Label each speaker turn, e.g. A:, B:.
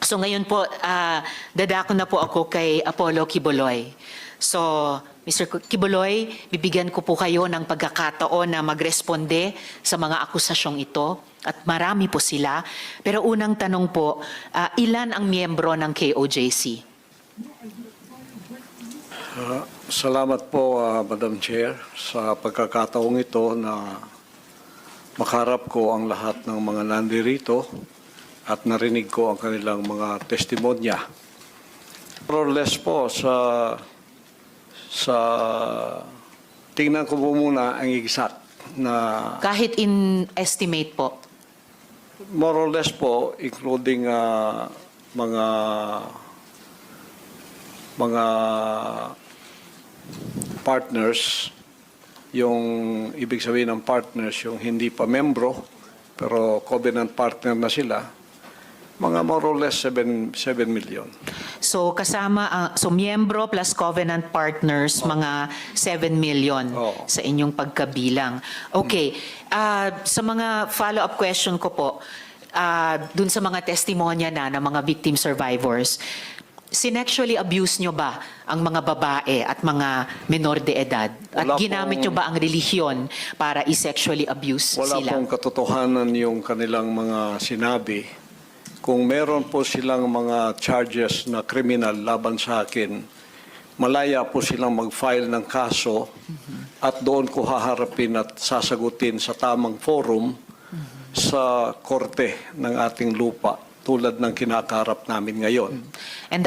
A: So ngayon po, dadako na po ako kay Apollo Quiboloy. So, Mr. Quiboloy, bibigyan ko po kayo ng pagkakataon na magresponde sa mga akusasyong ito. At marami po sila. Pero unang tanong po, ilan ang miyembro ng KOJC?
B: Salamat po, Madam Chair, sa pagkakataong ito na makarap ko ang lahat ng mga nandirito at narinig ko ang kanilang mga testimonya. More or less po, sa tingnan ko po muna ang exact na...
A: Kahit in estimate po.
B: More or less po, including mga partners, yung ibig sabihin ng partners, yung hindi pa membro, pero covenant partner na sila, mga more or less 7 million.
A: So kasama, so miyembro plus covenant partners, mga 7 million sa inyong pagkabilang. Okay, sa mga follow-up question ko po, dun sa mga testimonya na ng mga victim survivors, sinexually abuse nyo ba ang mga babae at mga menor de edad? At ginamit nyo ba ang relihiyon para i-sexually abuse
B: sila? Wala pong katotohanan yung kanilang mga sinabi. Kung meron po silang mga charges na kriminal laban sa akin, malaya po silang mag-file ng kaso at doon ko haharapin at sasagutin sa tamang forum sa korte ng ating lupa tulad ng kinakaharap namin ngayon.
A: And